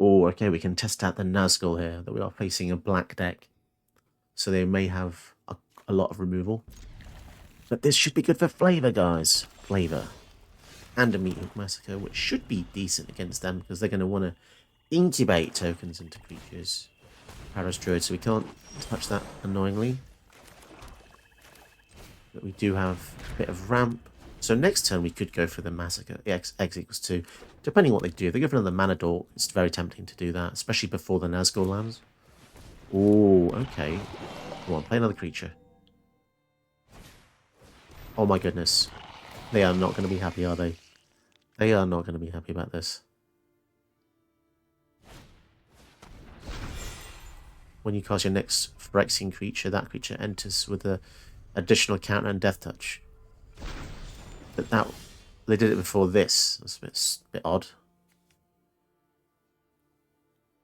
Oh, okay, we can test out the Nazgul here, that we are facing a black deck. So they may have a lot of removal. But this should be good for flavor, guys. Flavor. And a Meat Hook Massacre, which should be decent against them, because they're going to want to incubate tokens into creatures. Paras Druid, so we can't touch that annoyingly. But we do have a bit of ramp. So next turn we could go for the Massacre. X equals 2. Depending on what they do. If they go for another Mana Dork, it's very tempting to do that. Especially before the Nazgul lands. Oh, okay. Come on, play another creature. Oh my goodness. They are not going to be happy, are they? They are not going to be happy about this. When you cast your next Phyrexian creature, that creature enters with an additional counter and death touch. But that they did it before this. That's a bit odd.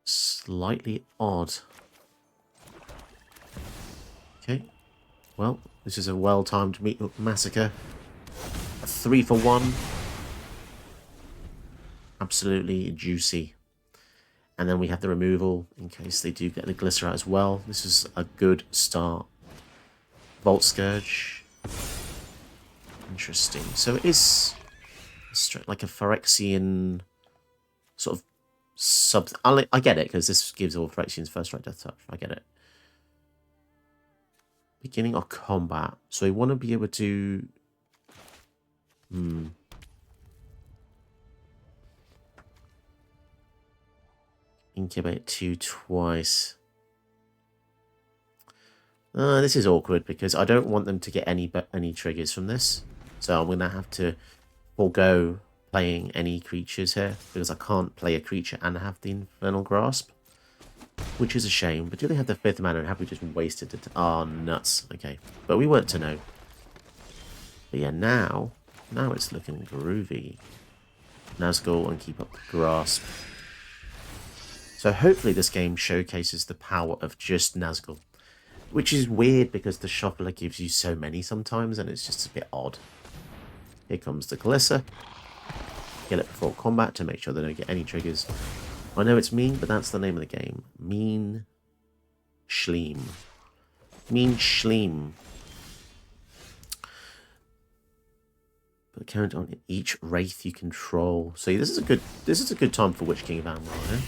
Slightly odd. Okay. Well, this is a well-timed Meat Hook Massacre. A 3 for 1. Absolutely juicy. And then we have the removal in case they do get the Glycerite as well. This is a good start. Volt Scourge. Interesting. So it is like a Phyrexian sort of sub... I get it, because this gives all Phyrexians first right death touch. I get it. Beginning of combat. So we want to be able to... Incubate 2 twice. This is awkward because I don't want them to get any triggers from this. So I'm going to have to forego playing any creatures here because I can't play a creature and have the Infernal Grasp. Which is a shame. But do they have the 5th mana and have we just wasted it? Oh, nuts. Okay. But we weren't to know. But yeah, now it's looking groovy. Nazgul and keep up the Grasp. So hopefully this game showcases the power of just Nazgul. Which is weird because the Shuffler gives you so many sometimes and it's just a bit odd. Here comes the Kalissa. Get it before combat to make sure they don't get any triggers. I know it's mean, but that's the name of the game. Mean Schleem. Mean Schleem. Put a count on each wraith you control. So this is a good time for Witch King of Angmar, eh?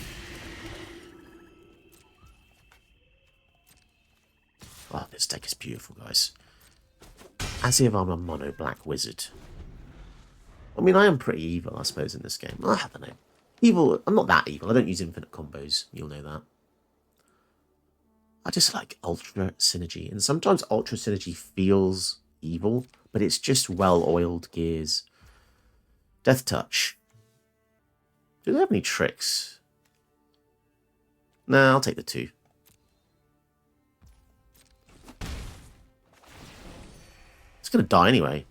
Oh, this deck is beautiful, guys. As if I'm a mono black wizard. I mean, I am pretty evil, I suppose, in this game. I don't know. Evil, I'm not that evil. I don't use infinite combos. You'll know that. I just like Ultra Synergy. And sometimes Ultra Synergy feels evil, but it's just well-oiled gears. Death Touch. Do they have any tricks? Nah, I'll take the 2. It's going to die anyway.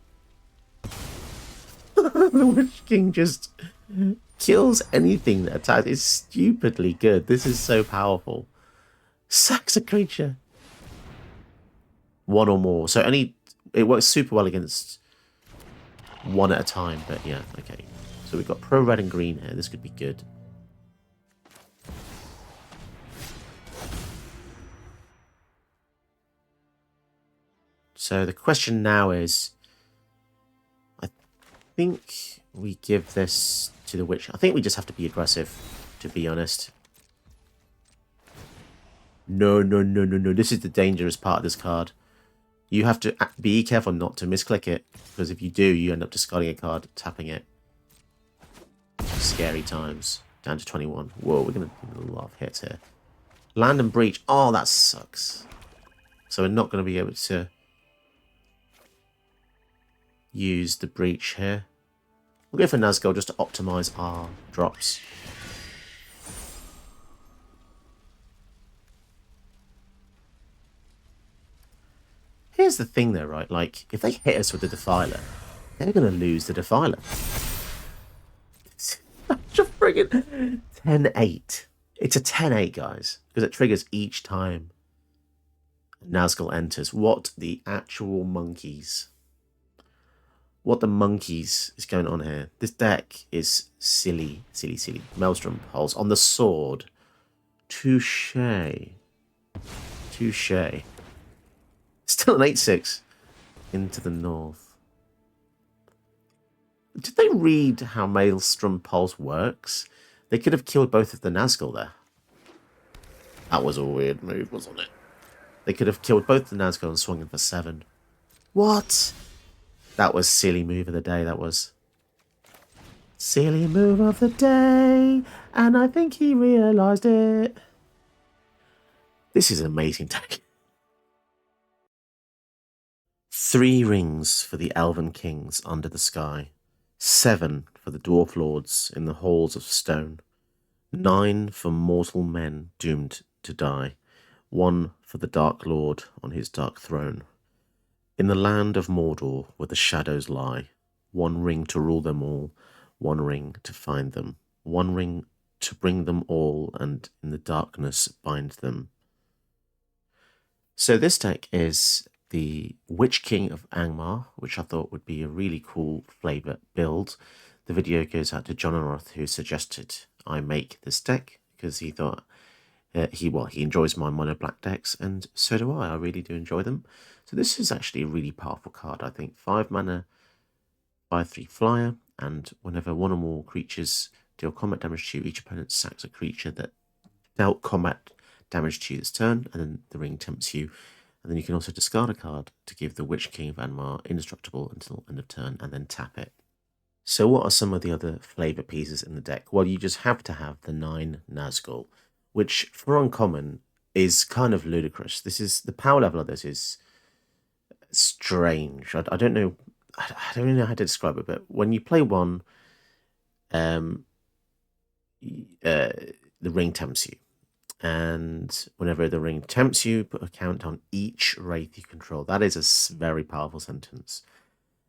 The Witch King just kills anything that attacks. It's stupidly good. This is so powerful. Sacks a creature. 1 or more. So it works super well against 1 at a time. But yeah, okay. So we've got pro red and green here. This could be good. So the question now is, I think we give this to the Witch. I think we just have to be aggressive, to be honest. No. This is the dangerous part of this card. You have to be careful not to misclick it, because if you do, you end up discarding a card, tapping it. Scary times. Down to 21. Whoa, we're going to do a lot of hits here. Land and Breach. Oh, that sucks. So we're not going to be able to use the Breach here. We'll go for Nazgul just to optimize our drops. Here's the thing though, right? Like, if they hit us with the Defiler, they're going to lose the Defiler. Such a friggin' 10-8. It's a 10-8, guys, because it triggers each time Nazgul enters. What the actual monkeys? what the monkeys is going on here? This deck is silly, silly, silly. Maelstrom Pulse on the sword. Touche. Touche. Still an 8-6 into the north. Did they read how Maelstrom Pulse works? They could have killed both of the Nazgul there. That was a weird move, wasn't it? They could have killed both the Nazgul and swung in for 7. What? That was silly move of the day, that was. Silly move of the day, and I think he realised it. This is an amazing deck. 3 rings for the Elven Kings under the sky. 7 for the Dwarf Lords in the halls of stone. 9 for mortal men doomed to die. 1 for the Dark Lord on his dark throne. In the land of Mordor where the shadows lie, 1 ring to rule them all, 1 ring to find them, 1 ring to bring them all and in the darkness bind them. So this deck is the Witch King of Angmar, which I thought would be a really cool flavor build. The video goes out to John Roth, who suggested I make this deck because he thought he enjoys my mono black decks, and so do I. I really do enjoy them. So this is actually a really powerful card. I think 5 mana, 5/3 flyer, and whenever 1 or more creatures deal combat damage to you, each opponent sacks a creature that dealt combat damage to you this turn, and then the ring tempts you. And then you can also discard a card to give the Witch King of Angmar indestructible until end of turn, and then tap it. So what are some of the other flavor pieces in the deck? Well, you just have to have the 9 Nazgul, which for uncommon is kind of ludicrous. This is the power level of this is strange. I don't know. I don't really know how to describe it, but when you play 1, the ring tempts you. And whenever the ring tempts you, put a count on each wraith you control. That is a very powerful sentence.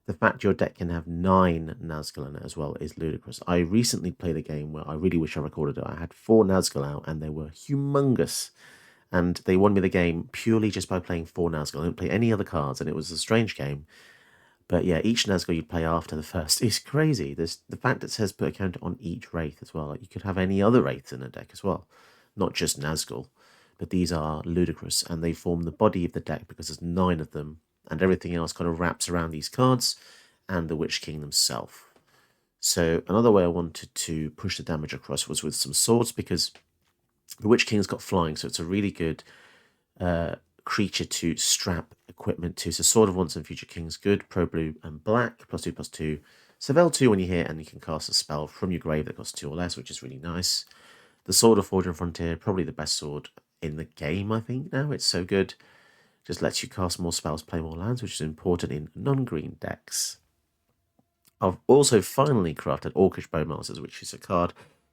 The fact your deck can have 9 Nazgul in it as well is ludicrous. I recently played a game where I really wish I recorded it. I had 4 Nazgul out and they were humongous. And they won me the game purely just by playing 4 Nazgul. I didn't play any other cards, and it was a strange game. But yeah, each Nazgul you play after the first is crazy. There's the fact that it says put a counter on each wraith as well. Like you could have any other wraiths in a deck as well, not just Nazgul. But these are ludicrous, and they form the body of the deck because there's 9 of them, and everything else kind of wraps around these cards and the Witch King themselves. So another way I wanted to push the damage across was with some swords, because the Witch King's got flying, so it's a really good creature to strap equipment to. So Sword of Once and Future Kings, good, pro blue and black, +2/+2. Surveil 2 when you hit, and you can cast a spell from your grave that costs 2 or less, which is really nice. The Sword of Forge and Frontier, probably the best sword in the game, I think, now. It's so good. Just lets you cast more spells, play more lands, which is important in non-green decks. I've also finally crafted Orcish Bowmasters, which is a card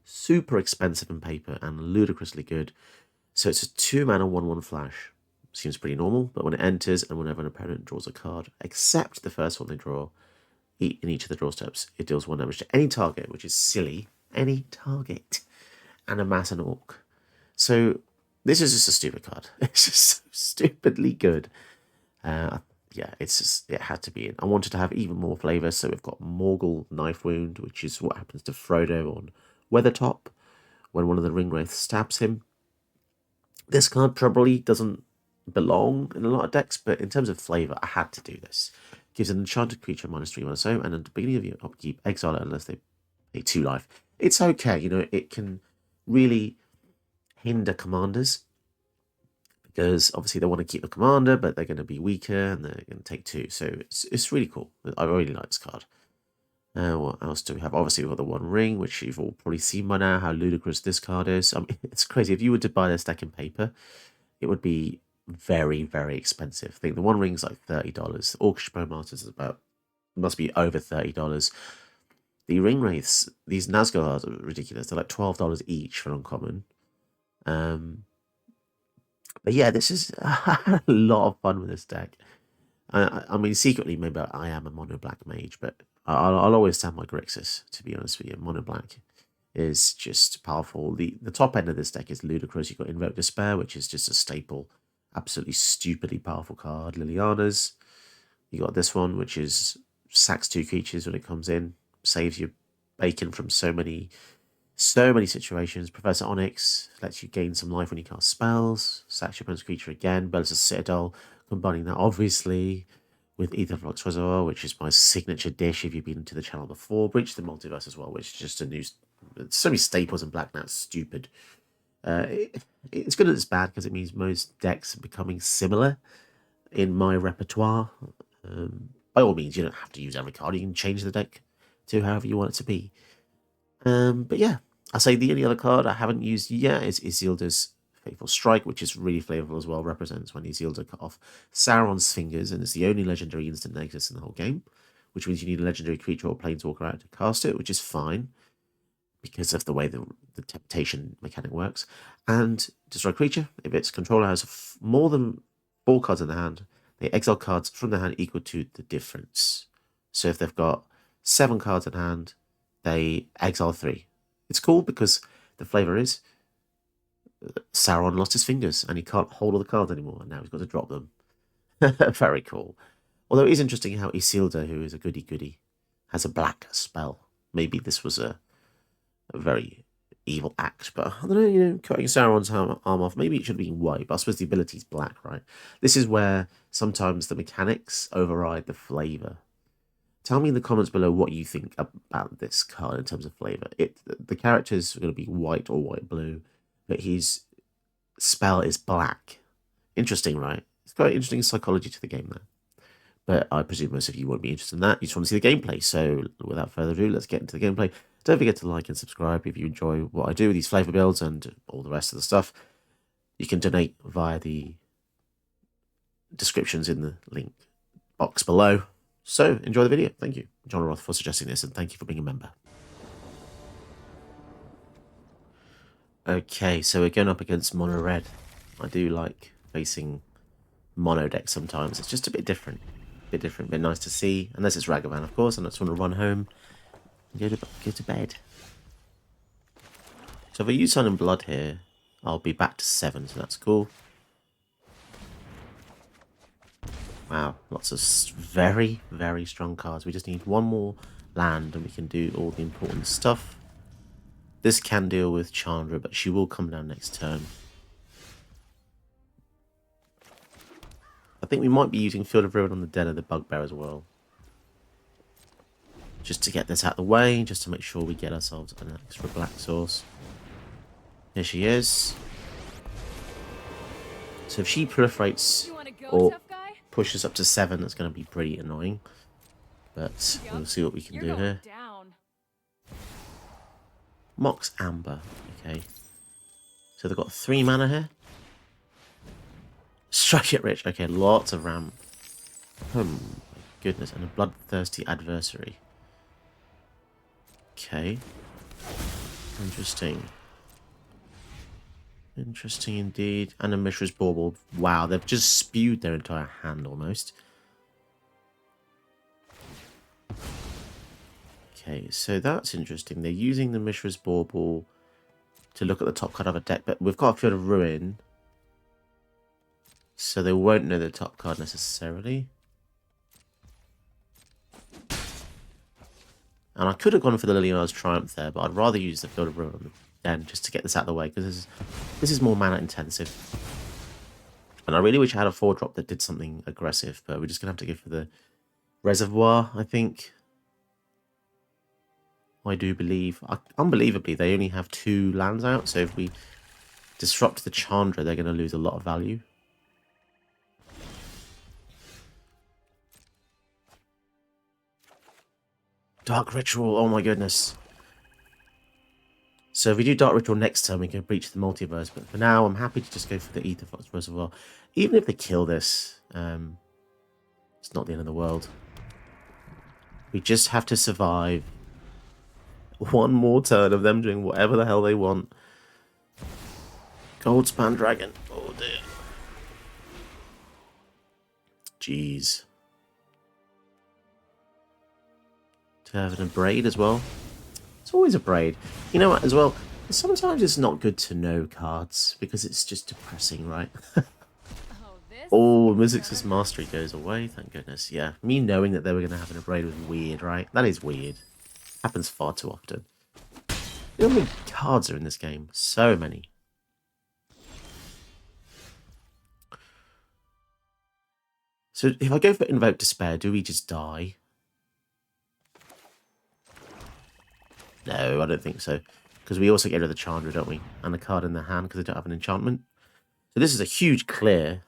super expensive in paper and ludicrously good. So it's a 2 mana 1/1 flash. Seems pretty normal, but when it enters and whenever an opponent draws a card, except the first one they draw, in each of the draw steps, it deals 1 damage to any target, which is silly. Any target. And amass an orc. So this is just a stupid card. It's just so stupidly good. Yeah, it's just, it had to be in. I wanted to have even more flavour, so we've got Morgul Knife Wound, which is what happens to Frodo on Weathertop when one of the Ringwraiths stabs him. This card probably doesn't belong in a lot of decks, but in terms of flavour, I had to do this. Gives an enchanted creature -3/-0, and at the beginning of your upkeep, exile it unless they pay 2 life. It's okay, you know, it can really hinder commanders, because obviously they want to keep the commander, but they're going to be weaker and they're going to take 2. So it's really cool. I really like this card. What else do we have? Obviously, we've got the 1 ring, which you've all probably seen by now how ludicrous this card is. I mean, it's crazy. If you were to buy this deck in paper, it would be very, very expensive. I think the 1 ring's like $30. The Orcish Bowmasters is must be over $30. The Ring Wraiths, these Nazgul are ridiculous. They're like $12 each for uncommon. But yeah, this is a lot of fun with this deck. I mean, secretly, maybe I am a mono black mage, but I'll always stand my Grixis, to be honest with you. Mono black is just powerful. The top end of this deck is ludicrous. You've got Invoke Despair, which is just a staple, absolutely stupidly powerful card. Liliana's. You got this one, which is sacks 2 creatures when it comes in, saves you bacon from so many situations. Professor Onyx lets you gain some life when you cast spells. Sacks your opponent's creature again. Bella's Citadel, combining that obviously with Aetherflux Reservoir, which is my signature dish if you've been to the channel before. Breach the Multiverse as well, which is just a new... So many staples in Black now, it's stupid. It's good and it's bad because it means most decks are becoming similar in my repertoire. By all means, you don't have to use every card. You can change the deck to however you want it to be. But yeah, I say the only other card I haven't used yet is Isildur's Fateful Strike, which is really flavorful as well. Represents when Isildur cut off Sauron's fingers, and it's the only legendary instant that exists in the whole game, which means you need a legendary creature or planeswalker out to cast it, which is fine because of the way the temptation mechanic works. And destroy creature. If its controller has more than 4 cards in the hand, they exile cards from the hand equal to the difference. So if they've got 7 cards in hand, they exile 3. It's cool because the flavour is Sauron lost his fingers and he can't hold all the cards anymore, and now he's got to drop them. Very cool. Although it is interesting how Isildur, who is a goody-goody, has a black spell. Maybe this was a very evil act, but I don't know, you know, cutting Sauron's arm off, maybe it should be white, but I suppose the ability's black, right? This is where sometimes the mechanics override the flavour. Tell me in the comments below what you think about this card in terms of flavour. The characters are going to be white or white-blue, but his spell is black. Interesting, right? It's quite interesting psychology to the game there. But I presume most of you won't be interested in that. You just want to see the gameplay. So without further ado, let's get into the gameplay. Don't forget to like and subscribe if you enjoy what I do with these flavour builds and all the rest of the stuff. You can donate via the descriptions in the link box below. So enjoy the video. Thank you, John Roth, for suggesting this, and thank you for being a member. Okay, so we're going up against mono red. I do like facing mono decks sometimes. It's just a bit different. A bit nice to see. Unless it's Ragavan, of course, and I just want to run home and go to bed. So if I use Sun and Blood here, I'll be back to 7, so that's cool. Wow, lots of very, very strong cards. We just need one more land and we can do all the important stuff. This can deal with Chandra, but she will come down next turn. I think we might be using Field of Ruin on the Den of the Bugbear as well. Just to get this out of the way, just to make sure we get ourselves an extra black source. Here she is. So if she proliferates or pushes up to 7, that's going to be pretty annoying. But we'll see what we can do here. Mox Amber. Okay. So they've got 3 mana here. Strike it rich. Okay, lots of ramp. Oh my goodness. And a bloodthirsty adversary. Okay. Interesting. Interesting indeed. And a Mishra's Bauble. Wow, they've just spewed their entire hand almost. Okay, so that's interesting. They're using the Mishra's Bauble to look at the top card of a deck, but we've got a Field of Ruin, so they won't know the top card necessarily. And I could have gone for the Liliana's Triumph there, but I'd rather use the Field of Ruin on the Den just to get this out of the way, because this is more mana intensive. And I really wish I had a 4-drop that did something aggressive, but we're just going to have to go for the Reservoir, I think. I do believe. Unbelievably, they only have 2 lands out, so if we disrupt the Chandra, they're going to lose a lot of value. Dark Ritual, oh my goodness. So if we do Dark Ritual next turn, we can breach the multiverse, but for now, I'm happy to just go for the Aetherflux Reservoir. Even if they kill this, it's not the end of the world. We just have to survive one more turn of them doing whatever the hell they want. Goldspan Dragon. Oh dear. Jeez. Turvin and Braid as well. It's always a Braid. You know what, as well, sometimes it's not good to know cards because it's just depressing, right? Oh, Mizzix's mastery goes away, thank goodness. Yeah, me knowing that they were going to have an upgrade was weird, right? That is weird. Happens far too often. How many cards are in this game? So many. So if I go for Invoke Despair, do we just die? No, I don't think so. Because we also get rid of the Chandra, don't we? And a card in the hand because they don't have an enchantment. So this is a huge clear.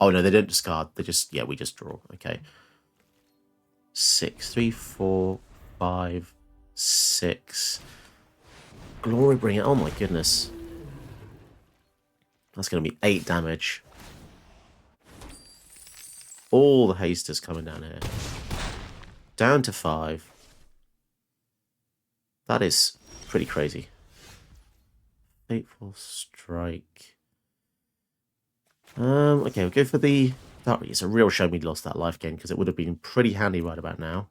Oh no, they don't discard. They just, yeah, we just draw. Okay. 6, 3, 4, 5, 6. Glory Bringer. Oh my goodness. That's going to be 8 damage. All the hasters coming down here. Down to 5. That is pretty crazy. Fateful Strike. Okay, we'll go for the... It's a real shame we lost that life gain, because it would have been pretty handy right about now.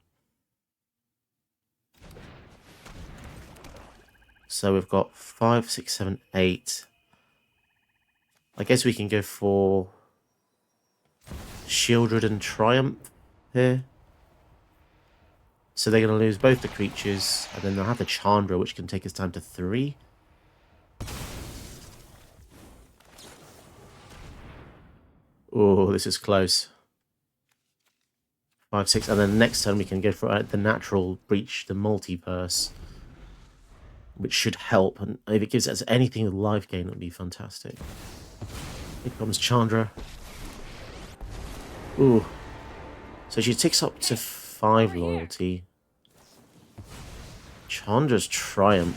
So we've got 5, 6, 7, 8. I guess we can go for Shieldred and Triumph here. So they're going to lose both the creatures, and then they'll have the Chandra, which can take us down to 3. Oh, this is close. 5, 6, and then next turn we can go for the natural breach, the multiverse, which should help. And if it gives us anything with life gain, it would be fantastic. Here comes Chandra. Ooh. So she ticks up to 5 loyalty. Chandra's Triumph.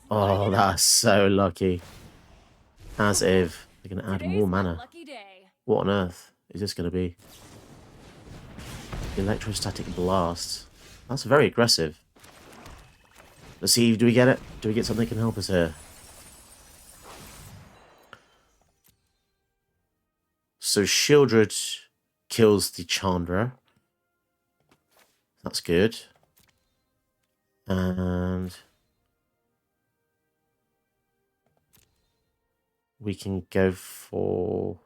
Oh, that's so lucky. As if they're going to add more mana. What on earth is this going to be? Electrostatic Blast. That's very aggressive. Let's see, do we get it? Do we get something that can help us here? So Shieldred kills the Chandra. That's good. And we can go for...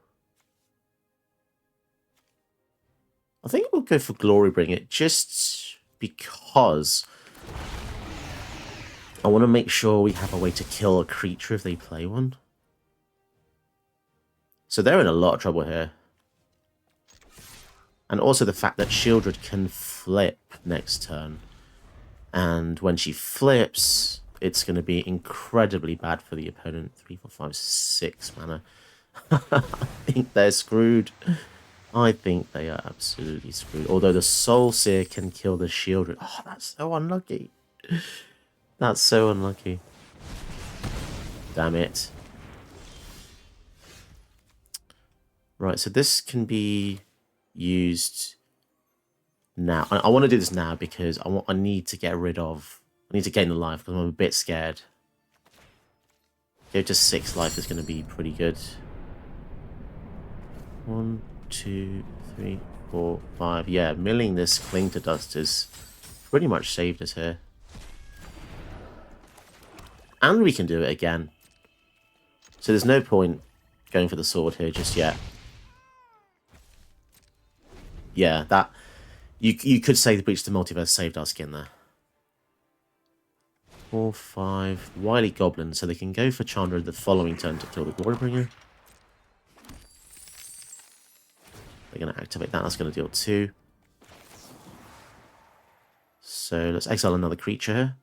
I think we'll go for Glory Bringer, just because I want to make sure we have a way to kill a creature if they play one. So they're in a lot of trouble here. And also the fact that Shieldred can flip next turn. And when she flips, it's going to be incredibly bad for the opponent. 3, 4, 5, 6 mana. I think they're screwed. I think they are absolutely screwed. Although the Soul Seer can kill the Shieldred. Oh, that's so unlucky. That's so unlucky. Damn it. Right, so this can be used now. I want to do this now because I need to get rid of... I need to gain the life because I'm a bit scared. Go to 6 life is going to be pretty good. 1, 2, 3, 4, 5. Yeah, milling this Cling to Dust is pretty much saved us here. And we can do it again. So there's no point going for the sword here just yet. Yeah, that... You could say the Breach the Multiverse saved our skin there. 4, 5... Wily Goblin, so they can go for Chandra the following turn to kill the Glorybringer. They're going to activate that. That's going to deal 2. So let's exile another creature here.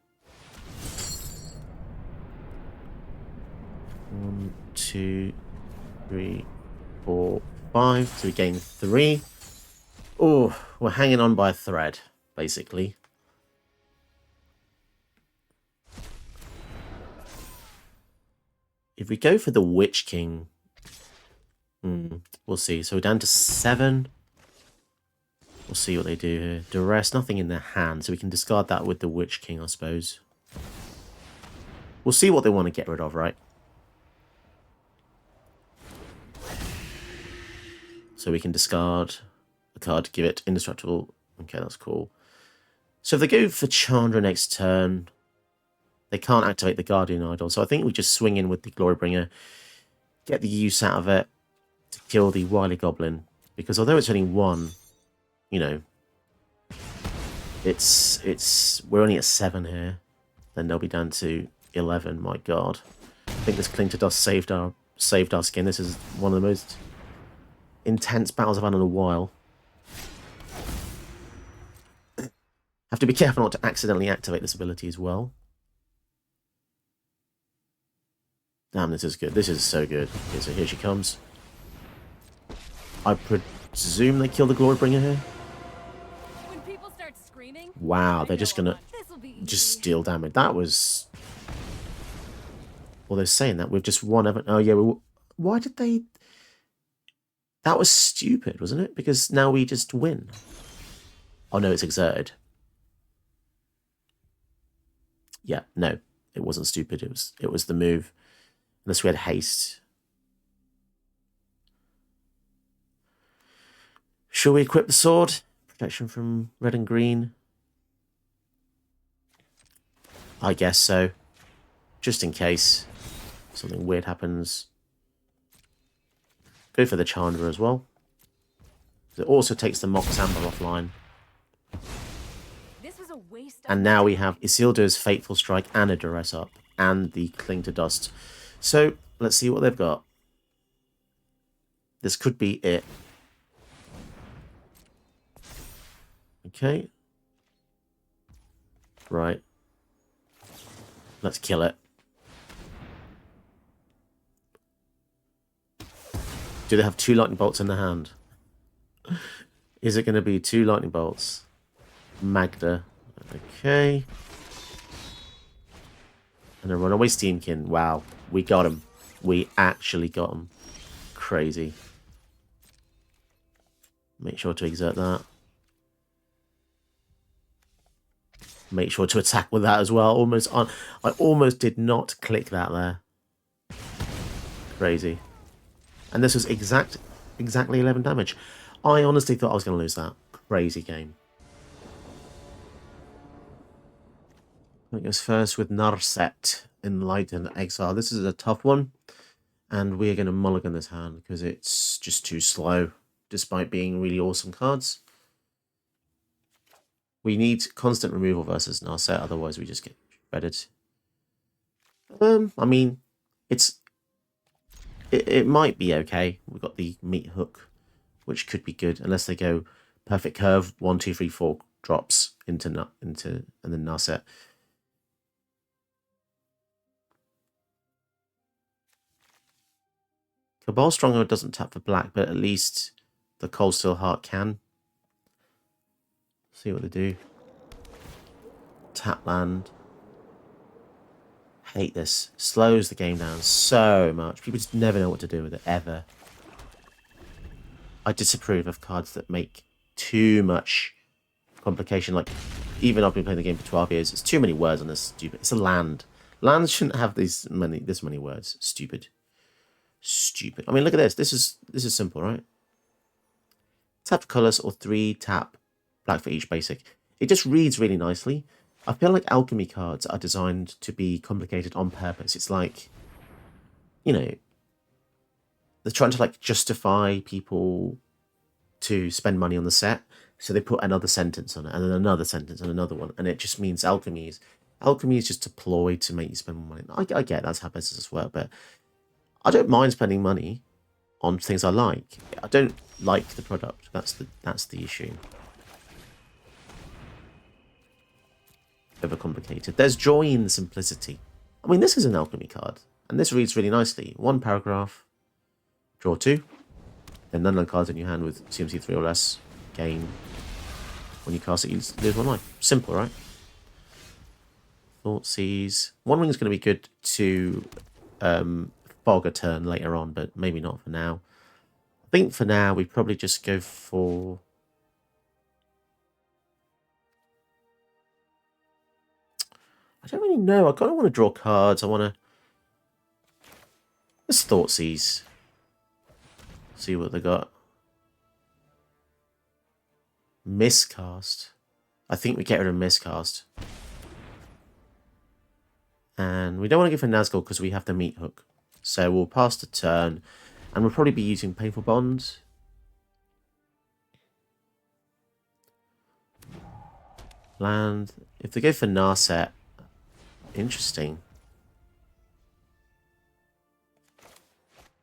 1, 2, 3, 4, 5. So we gain 3. Oh, we're hanging on by a thread, basically. If we go for the Witch King, we'll see. So we're down to 7. We'll see what they do here. Duress, nothing in their hand, so we can discard that with the Witch King, I suppose. We'll see what they want to get rid of, right? So we can discard a card to give it indestructible. Okay, that's cool. So if they go for Chandra next turn, they can't activate the Guardian Idol. So I think we just swing in with the Glorybringer, get the use out of it to kill the Wily Goblin. Because although it's only one, you know, we're only at 7 here. Then they'll be down to 11. My God, I think this Cling to Dust saved our skin. This is one of the most intense battles I've had in a while. Have to be careful not to accidentally activate this ability as well. Damn, this is good. This is so good. Okay, so here she comes. I presume they kill the Glorybringer here. When people start screaming, wow, they're just gonna just steal damage. That was... well, they're saying that we've just won. Oh yeah, why did they... that was stupid, wasn't it? Because now we just win. Oh no, it's exerted. Yeah, no, it wasn't stupid. It was the move. Unless we had haste. Shall we equip the sword? Protection from red and green. I guess so. Just in case something weird happens. Go for the Chandra as well. It also takes the Mox Amber offline. This was a waste of and now we have Isildur's Fateful Strike and a Duress up. And the Cling to Dust. So, let's see what they've got. This could be it. Okay. Right. Let's kill it. Do they have 2 lightning bolts in the hand? Is it going to be 2 lightning bolts? Magda. Okay. And a runaway Steamkin. Wow. We got him. We actually got him. Crazy. Make sure to exert that. Make sure to attack with that as well. I almost did not click that there. Crazy. And this was exactly 11 damage. I honestly thought I was going to lose that. Crazy game. I goes first with Naret, Enlightened Exile. This is a tough one. And we're going to mulligan this hand because it's just too slow. Despite being really awesome cards. We need constant removal versus Naret, otherwise we just get shredded. I mean, it might be okay. We've got the meat hook, which could be good, unless they go perfect curve, 1, 2, 3, 4 drops into and then Naret. Cabal Stronghold doesn't tap for black, but at least the Cold Steel Heart can. See what they do. Tap land. Hate this. Slows the game down so much. People just never know what to do with it, ever. I disapprove of cards that make too much complication. Like, even I've been playing the game for 12 years. It's too many words on this. Stupid. It's a land. Lands shouldn't have this many words. Stupid. Stupid. I mean, look at this. This is simple, right? Tap for colors or 3 tap black for each basic. It just reads really nicely. I feel like alchemy cards are designed to be complicated on purpose. It's like, you know, they're trying to like justify people to spend money on the set. So they put another sentence on it and then another sentence and another one. And it just means alchemy is just a ploy to make you spend more money. I get that's how businesses work, but I don't mind spending money on things I like. I don't like the product. That's the issue. Overcomplicated. There's joy in simplicity. I mean, this is an alchemy card, and this reads really nicely. 1 paragraph, draw 2, then none of the cards in your hand with CMC 3 or less gain. When you cast it, you lose 1 life. Simple, right? Thoughtseize. 1 ring is going to be good to fog a turn later on, but maybe not for now. I think for now we probably just go for... I don't really know. I kind of want to draw cards. I want to... Let's Thoughtseize. See what they got. Miscast. I think we get rid of Miscast. And we don't want to go for Nazgul because we have the Meat Hook. So we'll pass the turn. And we'll probably be using Painful Bonds. Land. If they go for Naret, interesting.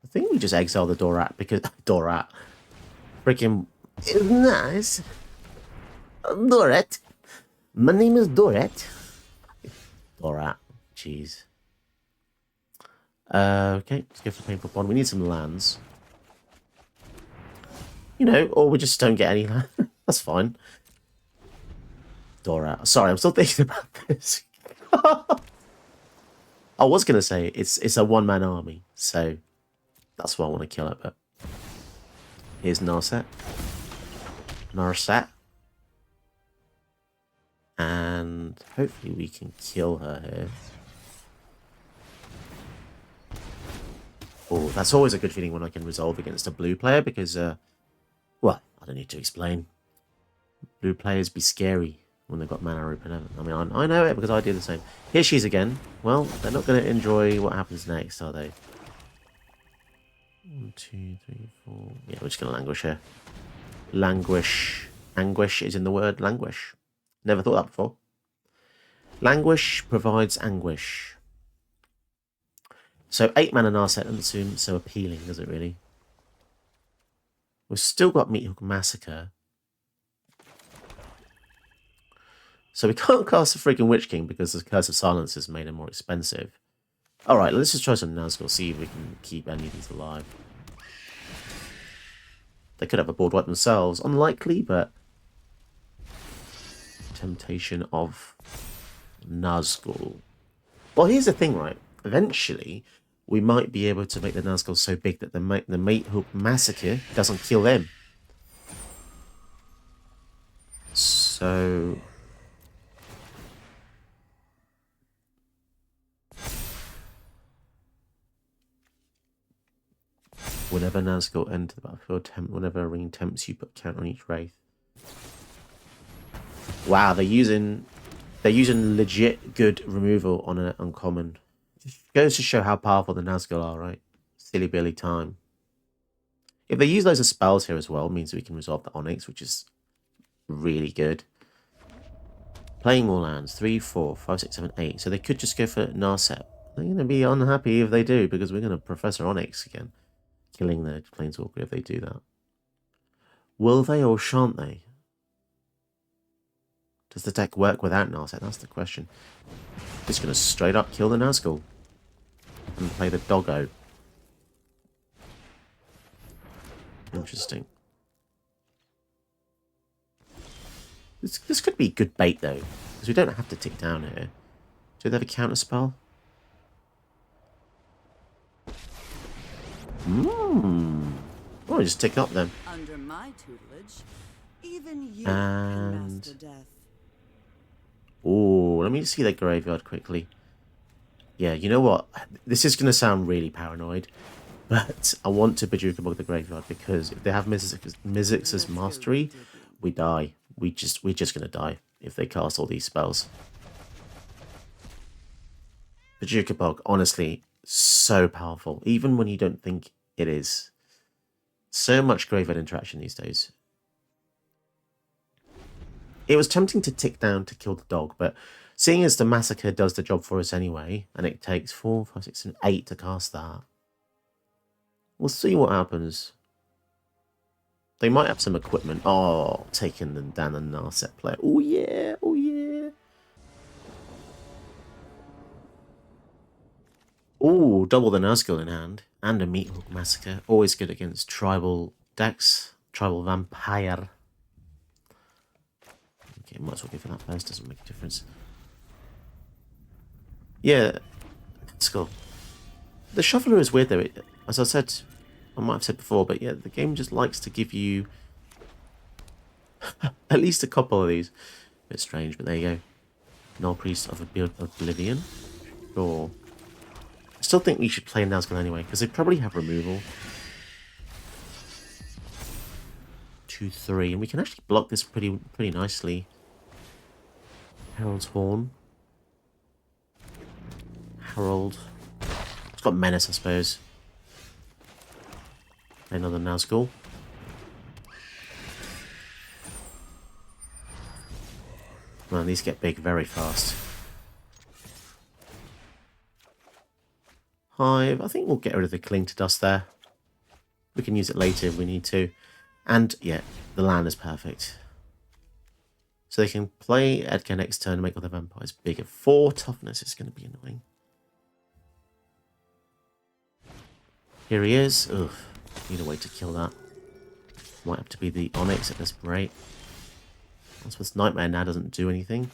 I think we just exile the Dorat because Dorat freaking is nice. Dorat. My name is Dorat. Dorat. Jeez. Okay, let's go for Painful Bond. We need some lands. You know, or we just don't get any land. That's fine. Dorat. Sorry, I'm still thinking about this. I was going to say it's a one-man army, so that's why I want to kill it, but here's Naret. And hopefully we can kill her here. Oh, that's always a good feeling when I can resolve against a blue player because, well, I don't need to explain. Blue players be scary when they've got mana open. I mean, I know it because I do the same. Here she is again. Well, they're not going to enjoy what happens next, are they? 1, 2, 3, 4. Yeah, we're just going to languish here. Languish. Anguish is in the word languish. Never thought that before. Languish provides anguish. So 8 mana Naret doesn't seem so appealing, does it really? We've still got Meat Hook Massacre. So we can't cast the freaking Witch King because the Curse of Silence has made it more expensive. Alright, let's just try some Nazgul, see if we can keep any of these alive. They could have a board wipe themselves. Unlikely, but... Temptation of Nazgul. Well, here's the thing, right? Eventually, we might be able to make the Nazgul so big that the Meat Hook Massacre doesn't kill them. So... Whenever Nazgul enter the battlefield, whenever a ring tempts you, put count on each wraith. Wow, they're using legit good removal on an uncommon. Just goes to show how powerful the Nazgul are, right? Silly Billy time. If they use loads of spells here as well, it means we can resolve the Onyx, which is really good. Playing more lands, 3, 4, 5, 6, 7, 8. So they could just go for Naret. They're going to be unhappy if they do, because we're going to Professor Onyx again. Killing the Planeswalker if they do that. Will they or shan't they? Does the deck work without Naret? That's the question. Just going to straight up kill the Nazgul. And play the Doggo. Interesting. This could be good bait though. Because we don't have to tick down here. Do they have a counter spell? Oh, just tick up then. Under my tutelage, even you And... can master death. Oh, let me see their graveyard quickly. Yeah, you know what? This is going to sound really paranoid, but I want to Bajuka Bug the graveyard because if they have Mizzix's Mastery, we die. We're just going to die if they cast all these spells. Bajuka Bug, honestly, so powerful, even when you don't think it is. So much graveyard interaction these days. It was tempting to tick down to kill the dog, but seeing as the Massacre does the job for us anyway, and it takes 4, 5, 6, and 8 to cast that, we'll see what happens. They might have some equipment. Oh, taking them down the Naret player. Oh yeah, oh yeah. Oh, double the Nazgul in hand. And a Meat Hook Massacre. Always good against tribal decks. Tribal Vampire. Okay, might as well go for that first. Doesn't make a difference. Yeah. Nazgul. The Shuffler is weird though. As I said, I might have said before, but yeah, the game just likes to give you at least a couple of these. A bit strange, but there you go. Null Priest of Oblivion. Sure. I still think we should play Nazgul anyway, because they probably have removal. 2, 3, and we can actually block this pretty nicely. Harold's Horn. Harold. It's got Menace, I suppose. Another Nazgul. Man, these get big very fast. Hive. I think we'll get rid of the Cling to Dust there. We can use it later if we need to. And, yeah, the land is perfect. So they can play Edgar next turn and make all the vampires bigger. 4 toughness is going to be annoying. Here he is. Ugh. Need a way to kill that. Might have to be the Onyx at this rate. I suppose Nightmare now doesn't do anything.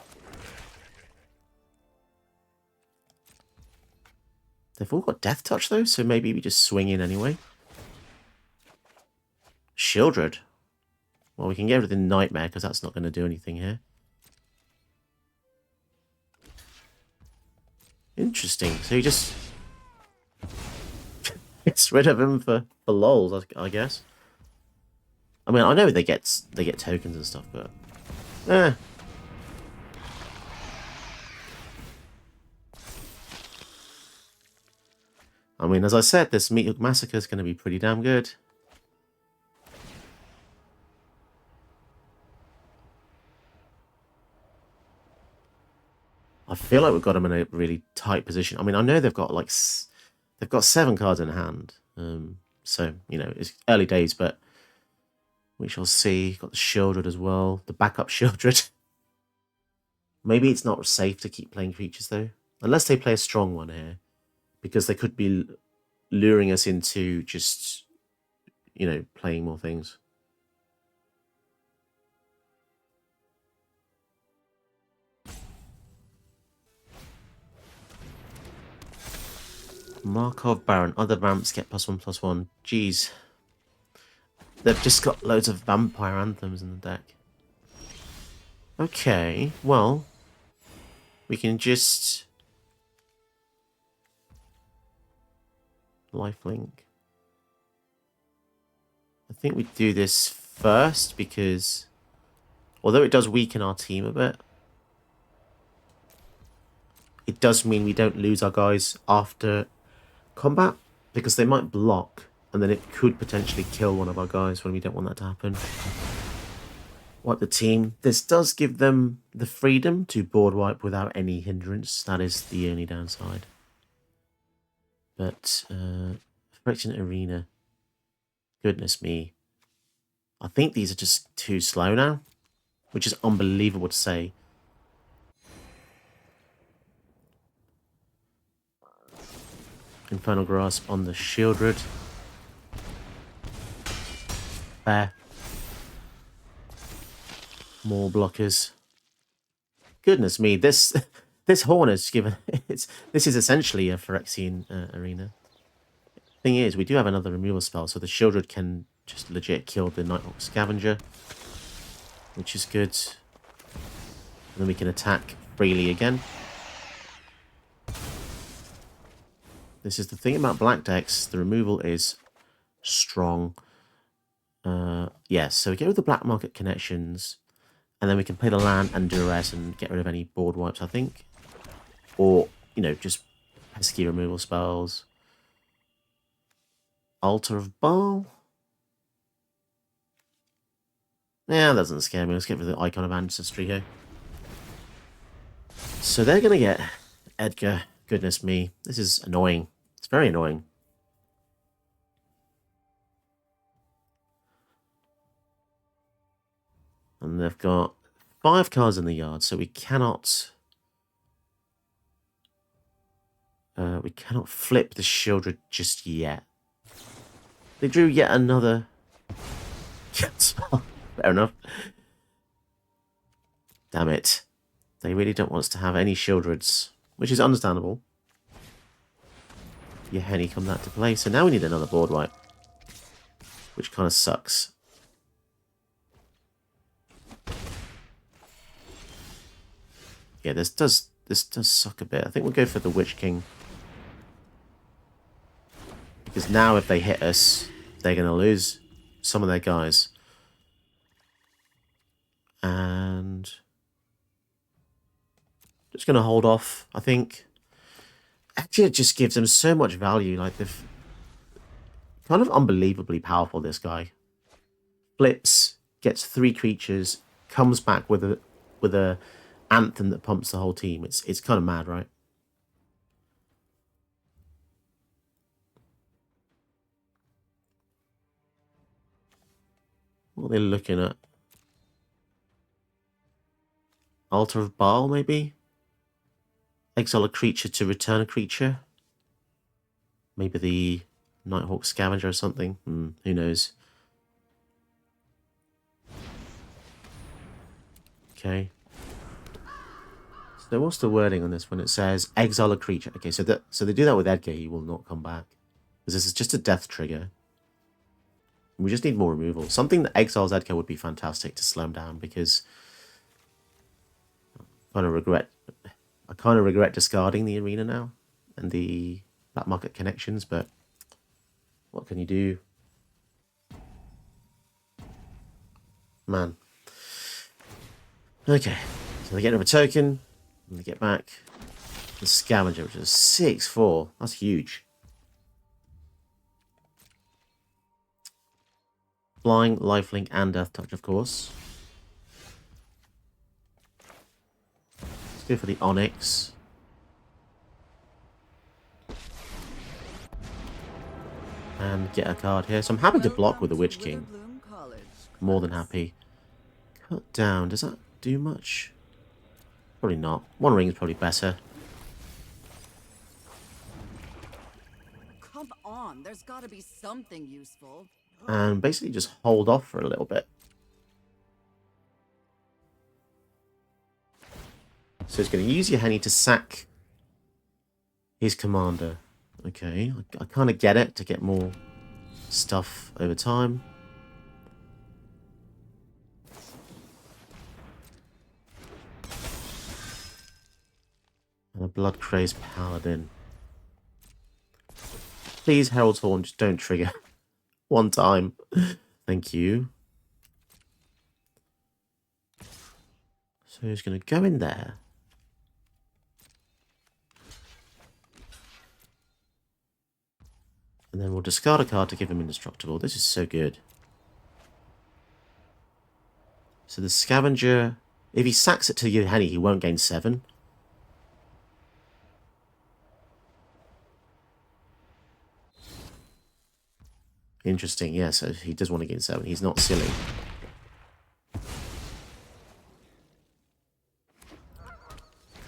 They've all got Death Touch though, so maybe we just swing in anyway. Shieldred. Well, we can get rid of the Nightmare because that's not going to do anything here. Interesting. So he just gets rid of him for lols, I guess. I mean, I know they get tokens and stuff, but I mean, as I said, this Meat Hook Massacre is going to be pretty damn good. I feel like we've got them in a really tight position. I mean, I know they've got like they've got 7 cards in hand, so you know it's early days, but we shall see. Got the Shieldred as well, the backup Shieldred. Maybe it's not safe to keep playing creatures though, unless they play a strong one here, because they could be luring us into just, you know, playing more things. Markov Baron. Other vamps get +1/+1. Jeez. They've just got loads of vampire anthems in the deck. Okay, well, we can just lifelink. I think we do this first because although it does weaken our team a bit, it does mean we don't lose our guys after combat, because they might block and then it could potentially kill one of our guys when we don't want that to happen. Wipe the team. This does give them the freedom to board wipe without any hindrance. That is the only downside. But Phyrexian Arena, goodness me, I think these are just too slow now, which is unbelievable to say. Infernal Grasp on the Shieldred. There. More blockers. Goodness me, this horn is given. This is essentially a Phyrexian Arena. Thing is, we do have another removal spell, so the Shieldred can just legit kill the Nighthawk Scavenger, which is good. And then we can attack freely again. This is the thing about black decks. The removal is strong. Yes, so we get rid of the black market connections, and then we can play the land and duress and get rid of any board wipes, I think. Or, you know, just pesky removal spells. Altar of Brawl. Yeah, that doesn't scare me. Let's get rid of the Icon of Ancestry here. So they're going to get Edgar. Goodness me. This is annoying. It's very annoying. And they've got 5 cards in the yard, so we cannot flip the Shieldred just yet. They drew yet another spell. Fair enough. Damn it. They really don't want us to have any Shieldreds, which is understandable. Yeah, Henny come that to play. So now we need another board wipe, which kind of sucks. Yeah, this does suck a bit. I think we'll go for the Witch King, because now if they hit us, they're going to lose some of their guys. And Just going to hold off, I think. Actually, it just gives them so much value. Like, they've kind of unbelievably powerful, this guy. Flips, gets 3 creatures, comes back with a anthem that pumps the whole team. It's kind of mad, right? What are they looking at? Altar of Brawl, maybe? Exile a creature to return a creature? Maybe the Nighthawk Scavenger or something? Who knows? Okay. So what's the wording on this when it says exile a creature? Okay, so they do that with Edgar, he will not come back. Because this is just a death trigger. We just need more removal. Something that exiles Edgar would be fantastic to slow him down, because I kind of regret discarding the arena now and the black market connections, but what can you do? Man. Okay, so they get another token, and they get back the Scavenger, which is 6/4. That's huge. Flying, lifelink, and death touch, of course. Let's go for the Onyx. And get a card here. So I'm happy to block with the Witch King. More than happy. Cut down. Does that do much? Probably not. One ring is probably better. Come on, there's got to be something useful. And basically just hold off for a little bit. So he's going to use your Henny to sack his commander. Okay, I kind of get it, to get more stuff over time. And a Blood Crazed Paladin. Please, Herald's Horn, just don't trigger. One time. Thank you. So he's going to go in there. And then we'll discard a card to give him indestructible. This is so good. So the Scavenger, if he sacks it to your Henny, he won't gain 7. Interesting, yeah, so he does want to gain 7. He's not silly.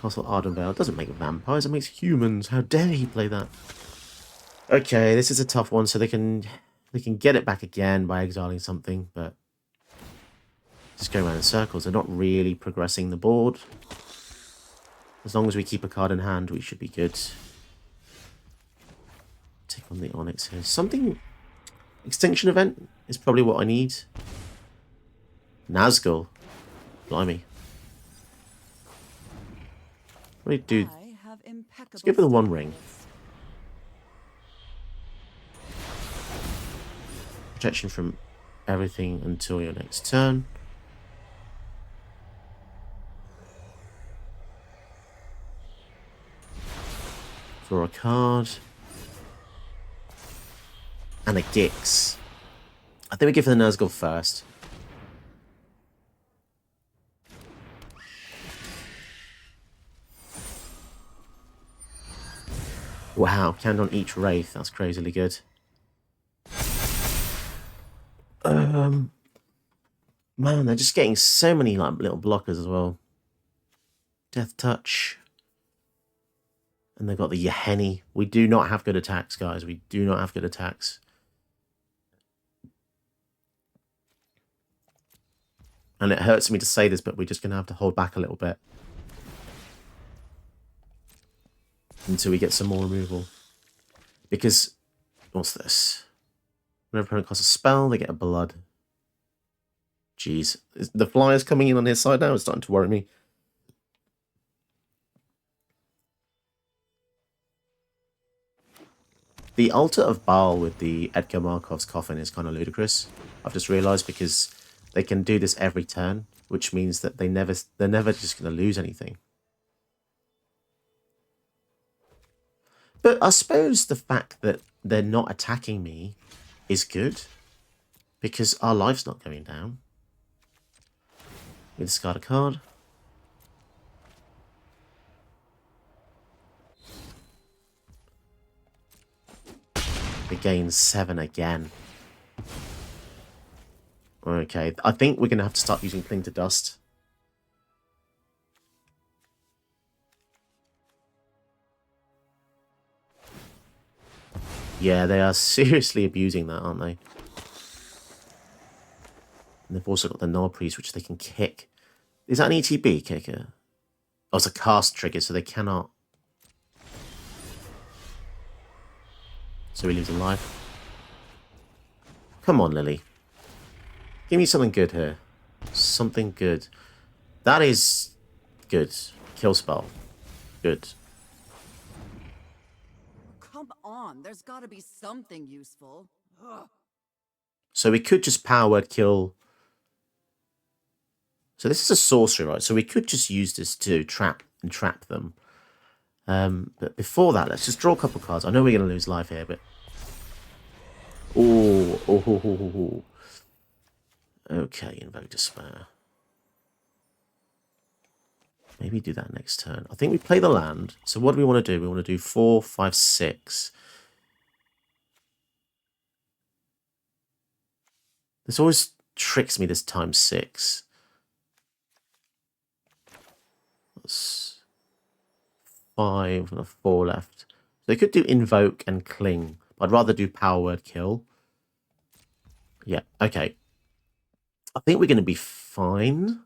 Castle Ardenvale doesn't make vampires, it makes humans. How dare he play that? Okay, this is a tough one, so they can get it back again by exiling something, but just go around in circles. They're not really progressing the board. As long as we keep a card in hand, we should be good. Take on the Onyx here. Something... Extinction Event is probably what I need. Nazgul. Blimey. What do you do? Let's go for the One Ring. Protection from everything until your next turn. Draw a card. And a Gix. I think we give the Nazgul first. Wow, count on each Wraith. That's crazily good. Man, they're just getting so many like little blockers as well. Death Touch. And they've got the Yahenni. We do not have good attacks, guys. We do not have good attacks. And it hurts me to say this, but we're just going to have to hold back a little bit. Until we get some more removal. Because, what's this? Whenever opponent casts a spell, they get a blood. Jeez. The flyer's coming in on his side now. It's starting to worry me. The Altar of Brawl with the Edgar Markov's coffin is kind of ludicrous. I've just realised, because they can do this every turn, which means that they're never just going to lose anything. But I suppose the fact that they're not attacking me is good. Because our life's not going down. We discard a card. We gain 7 again. Okay, I think we're going to have to start using Cling to Dust. Yeah, they are seriously abusing that, aren't they? And they've also got the Null Priest, which they can kick. Is that an ETB kicker? Oh, it's a cast trigger, so they cannot. So he leaves a life. Come on, Lily. Give me something good here. Something good. That is good. Kill spell. Good. Come on, there's gotta be something useful. Ugh. So we could just power word kill. So this is a sorcery, right? So we could just use this to trap them. But before that, let's just draw a couple cards. I know we're going to lose life here, but... Oh. Okay, Invoke Despair. Maybe do that next turn. I think we play the land. So what do we want to do? We want to do 4, 5, 6. This always tricks me, this time 6. That's 5 and a 4 left. So they could do Invoke and Cling. I'd rather do Power Word Kill. Yeah, okay. I think we're going to be fine.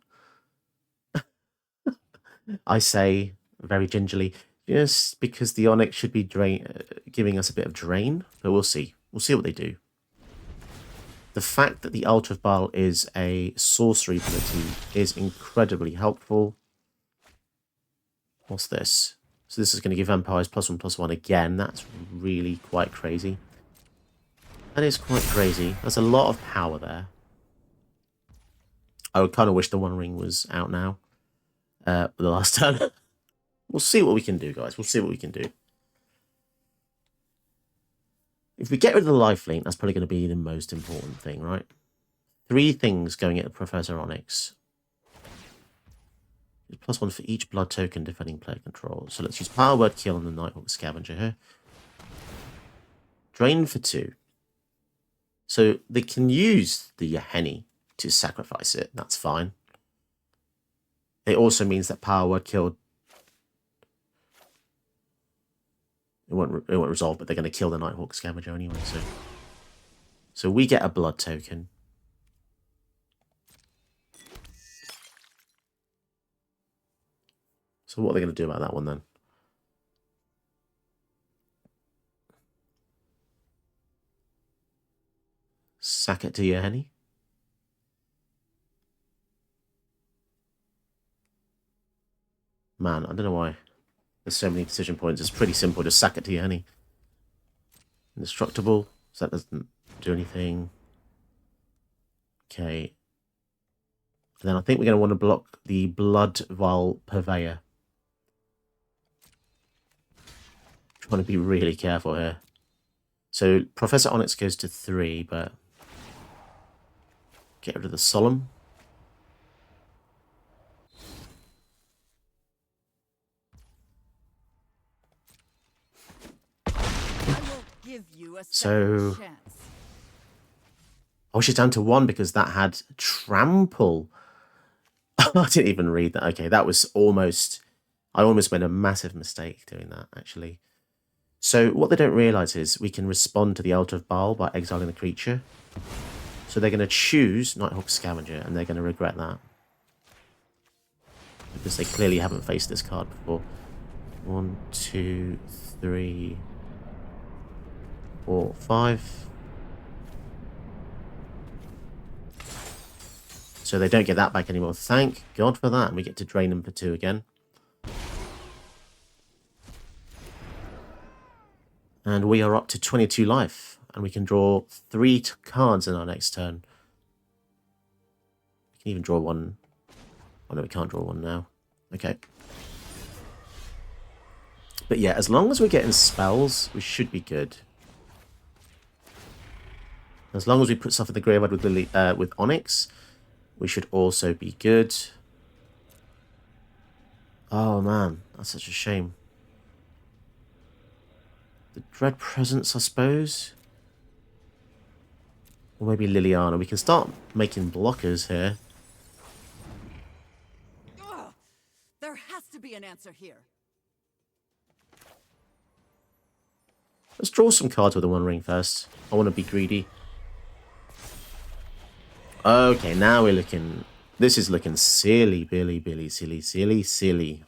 I say very gingerly, just because the Onyx should be giving us a bit of drain, but we'll see. We'll see what they do. The fact that the Altar of Baal is a sorcery ability is incredibly helpful. What's this? So this is going to give vampires +1/+1 again. That's really quite crazy. That is quite crazy. There's a lot of power there. I would kind of wish the One Ring was out now. The last turn. We'll see what we can do, guys. We'll see what we can do. If we get rid of the lifelink, that's probably going to be the most important thing, right? 3 things going at Professor Onyx. +1 for each blood token defending player control. So let's use Power Word Kill on the Nighthawk Scavenger here. Drain for 2. So they can use the Yahenni to sacrifice it. That's fine. It also means that Power Word Kill... It won't resolve, but they're going to kill the Nighthawk Scavenger anyway, so we get a blood token. So what are they going to do about that one then? Sack it to Yahenni? Man, I don't know why. There's so many decision points. It's pretty simple. Just sack it to Yahenni. Indestructible. So that doesn't do anything. Okay. And then I think we're going to want to block the Blood Vial Purveyor. Trying to be really careful here. So Professor Onyx goes to 3, but get rid of the Solemn. So, oh, she's down to 1 because that had Trample. I didn't even read that. Okay, that was almost... I almost made a massive mistake doing that, actually. So what they don't realise is we can respond to the Altar of Baal by exiling the creature. So they're going to choose Nighthawk Scavenger, and they're going to regret that. Because they clearly haven't faced this card before. 1, 2, 3... 4, 5. So they don't get that back anymore. Thank God for that. And we get to drain them for 2 again. And we are up to 22 life. And we can draw 3 cards in our next turn. We can even draw 1. Oh no, we can't draw 1 now. Okay. But yeah, as long as we're getting spells, we should be good. As long as we put stuff in the graveyard with Lily, with Onyx, we should also be good. Oh man, that's such a shame. The Dread Presence, I suppose. Or maybe Liliana. We can start making blockers here. Ugh, there has to be an answer here. Let's draw some cards with the One Ring first. I want to be greedy. Okay, now we're looking... This is looking silly, silly.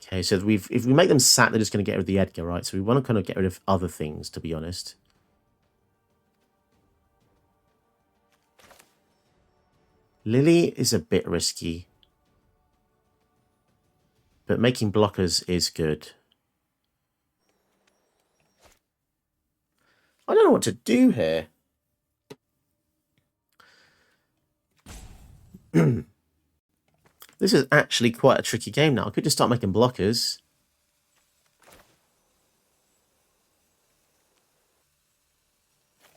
Okay, so if we make them sack, they're just going to get rid of the Edgar, right? So we want to kind of get rid of other things, to be honest. Lily is a bit risky. But making blockers is good. I don't know what to do here. This is actually quite a tricky game now. I could just start making blockers.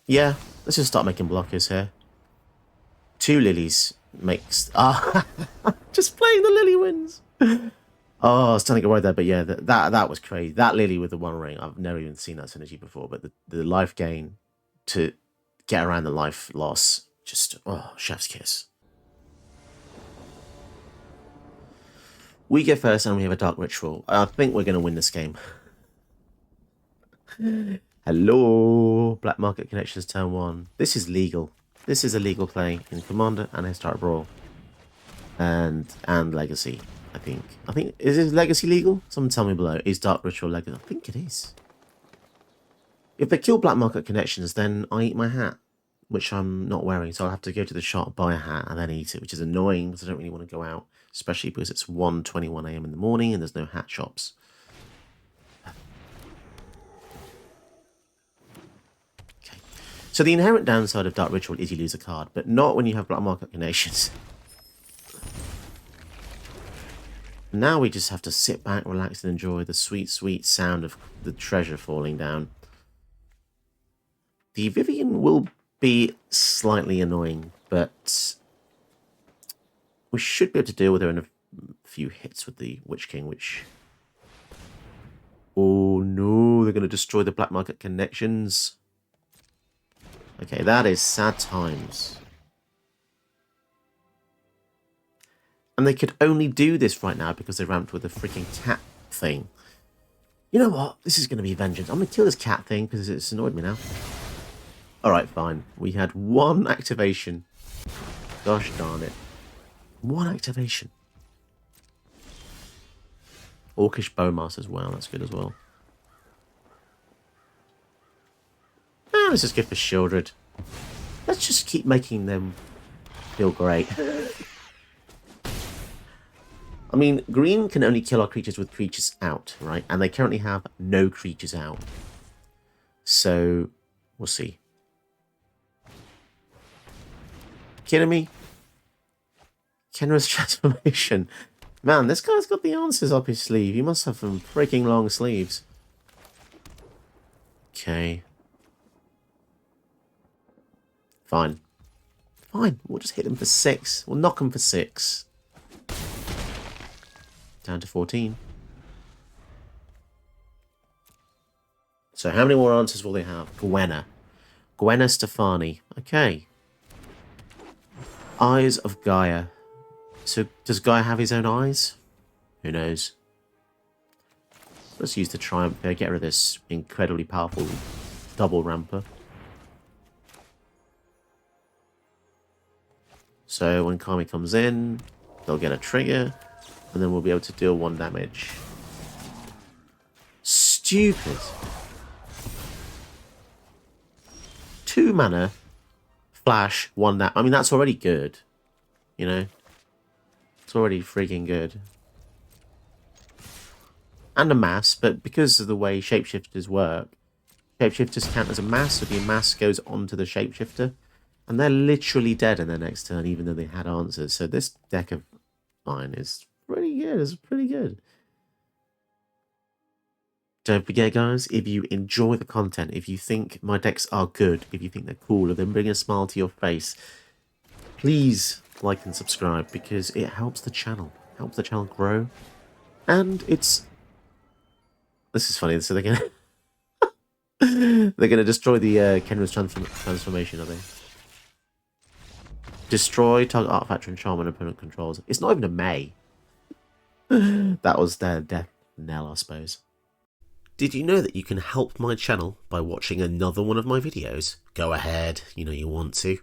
Yeah, let's just start making blockers here. 2 lilies makes... Ah, just playing the lily wins. Oh, I was starting to get worried there, but yeah, that was crazy. That lily with the One Ring, I've never even seen that synergy before, but the life gain to get around the life loss, just, oh, chef's kiss. We go first and we have a Dark Ritual. I think we're going to win this game. Hello, Black Market Connections turn 1. This is legal. This is a legal play in Commander and Historic Brawl. And Legacy. I think is it Legacy legal? Someone tell me below. Is Dark Ritual legal? I think it is. If they kill Black Market Connections, then I eat my hat, which I'm not wearing. So I'll have to go to the shop, buy a hat, and then eat it, which is annoying because I don't really want to go out, especially because it's 1:21 AM in the morning and there's no hat shops. Okay. So the inherent downside of Dark Ritual is you lose a card, but not when you have Black Market Connections. Now we just have to sit back, relax, and enjoy the sweet, sweet sound of the treasure falling down. The Vivian will be slightly annoying, but we should be able to deal with her in a few hits with the Witch King, which... Oh no, they're going to destroy the Black Market Connections. Okay, that is sad times. And they could only do this right now because they ramped with a freaking cat thing. You know what? This is going to be vengeance. I'm going to kill this cat thing because it's annoyed me now. Alright, fine. We had 1 activation. Gosh darn it. 1 activation. Orcish Bowmaster as well. That's good as well. Ah, this is good for Shieldred. Let's just keep making them feel great. I mean, green can only kill our creatures with creatures out, right? And they currently have no creatures out. So, we'll see. Kidding me? Kenra's transformation. Man, this guy's got the answers up his sleeve. He must have some freaking long sleeves. Okay. Fine. Fine, we'll just hit him for 6. We'll knock him for 6. Down to 14. So how many more answers will they have? Gwenna. Gwenna Stefani. Okay. Eyes of Gaia. So does Gaia have his own eyes? Who knows? Let's use the Triumph here. Get rid of this incredibly powerful double ramper. So when Kami comes in, they'll get a trigger. And then we'll be able to deal 1 damage. Stupid. 2 mana. Flash, 1 that. I mean, that's already good. You know? It's already freaking good. And a mass, but because of the way shapeshifters work, shapeshifters count as a mass, so the mass goes onto the shapeshifter. And they're literally dead in their next turn, even though they had answers. So this deck of mine is pretty good. It's pretty good. Don't forget, guys, if you enjoy the content, if you think my decks are good, if you think they're cool, if they bring a smile to your face, please like and subscribe, because it helps the channel grow. And it's... This is funny, so they're gonna... they're gonna destroy the Kenra's transformation, are they? Destroy target artifact and charm when opponent controls. It's not even a May. That was their death knell, I suppose. Did you know that you can help my channel by watching another one of my videos? Go ahead, you know you want to.